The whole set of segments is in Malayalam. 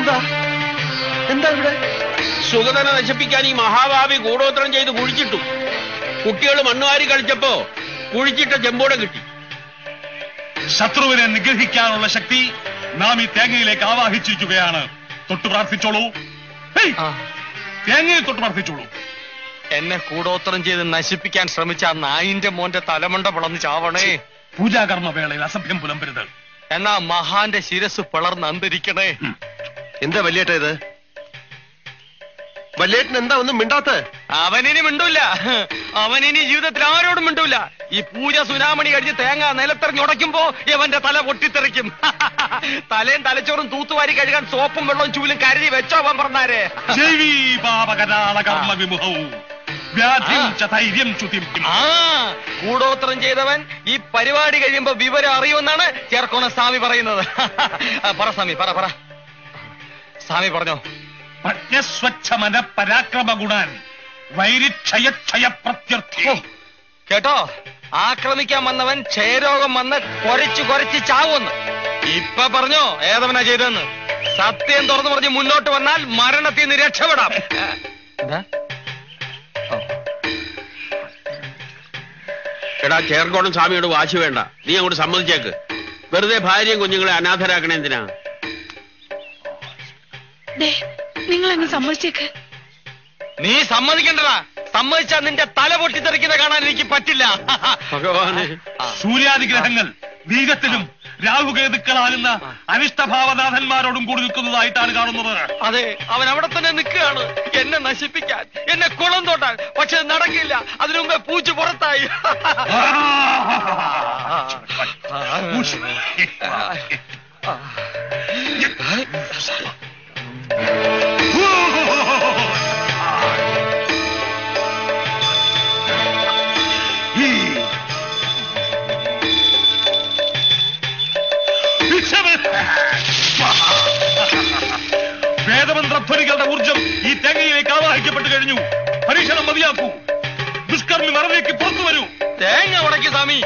എന്താ എന്താ ഇവിടെ? സുഗതനെ നശിപ്പിക്കാൻ ഈ മഹാഭാവി കൂടോത്രം ചെയ്ത് കുഴിച്ചിട്ടു. കുട്ടികൾ മണ്ണുവാരി കളിച്ചപ്പോ കുഴിച്ചിട്ട ചെമ്പോടെ കിട്ടി. ശത്രുവിനെ നിഗ്രഹിക്കാനുള്ള ശക്തി നാം ഈ തേങ്ങയിലേക്ക് ആവാഹിച്ചിരിക്കുകയാണ്. തൊട്ടു പ്രാർത്ഥിച്ചോളൂ. തേങ്ങയെ തൊട്ട് പ്രാർത്ഥിച്ചോളൂ. എന്നെ കൂടോത്രം ചെയ്ത് നശിപ്പിക്കാൻ ശ്രമിച്ച നായിന്റെ മോന്റെ തലമണ്ട പിളർന്ന് ചാവണേ. പൂജാകർമ്മ വേളയിൽ അസഭ്യം പുലമ്പരുത്. എന്നാ മഹാന്റെ ശിരസ് പിളർന്ന് അന്തരിക്കണേ. എന്താ വല്യേട്ട ഇത്? വല്യേട്ടൻ എന്താ ഒന്നും മിണ്ടാത്ത? അവനിനി മിണ്ടൂല. അവനിനി ജീവിതത്തിൽ ആരോടും മിണ്ടൂല. ഈ പൂജ സുനാമണി കഴിഞ്ഞ് തേങ്ങ നിലത്തെറിഞ്ഞുടയ്ക്കുമ്പോ ഇവന്റെ തല പൊട്ടിത്തെറിക്കും. തലയും തലച്ചോറും തൂത്തുവാരി കഴുകാൻ സോപ്പും വെള്ളവും ചൂലും കരുതി വെച്ചോ അവൻ പറഞ്ഞാരെ. കൂടോത്രം ചെയ്തവൻ ഈ പരിപാടി കഴിയുമ്പോ വിവരം അറിയുമെന്നാണ് ചേർക്കോണ സ്വാമി പറയുന്നത്. പറ സ്വാമി, പറ പറ സ്വാമി പറഞ്ഞോ. പ്രജ്ഞസ്വച്ഛമന പരാക്രമ ഗുണാൻ വൈരിക്ഷയ പ്രത്യർത്ഥി. കേട്ടോ, ആക്രമിക്കാൻ വന്നവൻ ക്ഷയരോഗം വന്ന് കൊരച്ചു ചാവുമെന്ന്. ഇപ്പൊ പറഞ്ഞോ ഏതവനാ ചെയ്തെന്ന്. സത്യം തുറന്നു പറഞ്ഞ് മുന്നോട്ട് വന്നാൽ മരണത്തിൽ നിന്ന് രക്ഷപ്പെടാം. എടാ, ചേർക്കോണം സ്വാമിയോട് വാശി വേണ്ട. നീ അങ്ങോട്ട് സമ്മതിച്ചേക്ക്. വെറുതെ ഭാര്യയും കുഞ്ഞുങ്ങളെ അനാഥരാക്കണേ എന്തിനാ? നിങ്ങൾ അങ്ങ് സമ്മതിച്ചേക്ക്. നീ സമ്മതിക്കണ്ടടാ. സമ്മതിച്ചാ നിന്റെ തല പൊട്ടിത്തെറിക്കുന്ന കാണാൻ എനിക്ക് പറ്റില്ല. ഭഗവാനെ, സൂര്യാദിഗ്രഹങ്ങൾ വീര്യത്തിലും രാഹുകേതുക്കളാകുന്ന അനിഷ്ടഭാവനാഥന്മാരോടും കൂടി നിൽക്കുന്നതായിട്ടാണ് കാണുന്നത്. അതെ, അവൻ അവിടെ തന്നെ നിൽക്കുകയാണ് എന്നെ നശിപ്പിക്കാൻ, എന്നെ കുളം തോട്ടാൻ. പക്ഷെ നടക്കില്ല. അതിനു മുമ്പേ പൂച്ചു പുറത്തായി. വേദമന്ത്രധ്വനികളുടെ ഊർജം ഈ തേങ്ങയിലേക്ക് ആവാഹിക്കപ്പെട്ടു കഴിഞ്ഞു. പരീക്ഷണം മതിയാക്കൂ. ദുഷ്കർമ്മി മറവിലേക്ക് പുറത്തു വരൂ. തേങ്ങ ഉടക്കി സ്വാമി.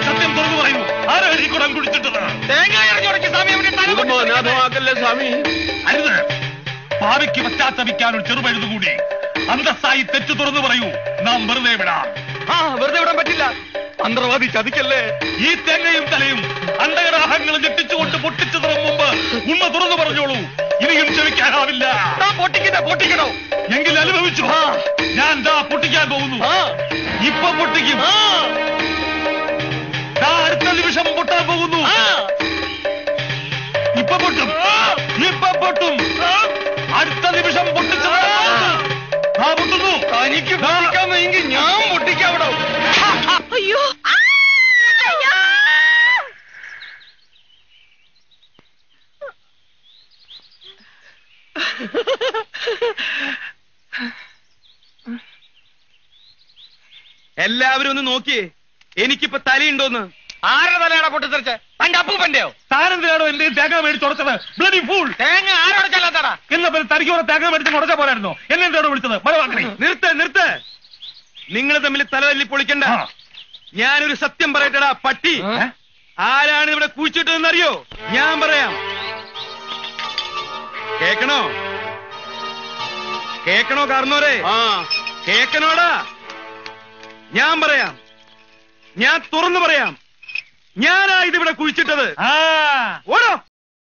സത്യം തുറന്നു പറയൂ. ആരാണ് ഈ കുടം കുടിച്ചിട്ടത്? തേങ്ങ ഇറങ്ങി സ്വാമി. അനാഥമാക്കല്ലേ സ്വാമി. അരുത്. ഭാവിക്ക് പശ്ചാത്തപിക്കാൻ ഒരു ചെറുപഴുതുകൂടി. അന്തസ്സായി തെറ്റു തുറന്നു പറയൂ. നാം വെറുതെ വിടാം. വെറുതെ വിടാൻ പറ്റില്ല. മന്ത്രവാദി ചതിക്കല്ലേ. ഈ തേങ്ങയും തലയും അണ്ടകടാഹങ്ങളും ഞെട്ടിച്ചുകൊണ്ട് പൊട്ടിച്ചതിന് മുമ്പ് ഉണ്മ തുറന്നു പറഞ്ഞോളൂ. ഇനിയും ക്ഷമിക്കാനാവില്ല. പൊട്ടിക്കണോ? എങ്കിൽ അനുഭവിച്ചു. ഞാൻ പൊട്ടിക്കാൻ പോകുന്നു. ഇപ്പൊ പൊട്ടിക്കും. അടുത്ത നിമിഷം പൊട്ടാൻ പോകുന്നു. ഇപ്പൊ പൊട്ടും. അടുത്ത നിമിഷം പൊട്ടിച്ചത് പൊട്ടുന്നു. തനിക്ക് പൊട്ടിക്കാമെങ്കിൽ ഞാൻ പൊട്ടിക്കാവിടോ. അയ്യോ, എല്ലാവരും ഒന്ന് നോക്കിയേ. എനിക്കിപ്പോ തലയുണ്ടോന്ന്. ആരുടെ തലയാണോ പൊട്ടിത്തെറിച്ച്? തന്റെ അപ്പൂപ്പന്റെയോ? താരെന്തിനാണോ എന്റെ തേങ്ങ മേടിച്ച് ഉടച്ചത്? Bloody fool. തേങ്ങ ആരോടച്ചാലാത്താടാ? എന്നാ തനിക്ക് തേങ്ങ മേടിച്ച് ഉടച്ച പോരായിരുന്നോ? എന്നെ എന്താണ് വിളിച്ചത്? നിർത്ത്. നിങ്ങൾ തമ്മിൽ തലതല്ലി പൊളിക്കണ്ട. ഞാനൊരു സത്യം പറയട്ടടാ പട്ടി. ആരാണ് ഇവിടെ കുഴിച്ചിട്ടതെന്നറിയോ? ഞാൻ പറയാം. കേക്കണോ കാരണോരെ? കേക്കണോടാ. ഞാൻ പറയാം. ഞാൻ തുറന്നു പറയാം. ഞാനാ ഇതിവിടെ കുഴിച്ചിട്ടത്. ഓടോ.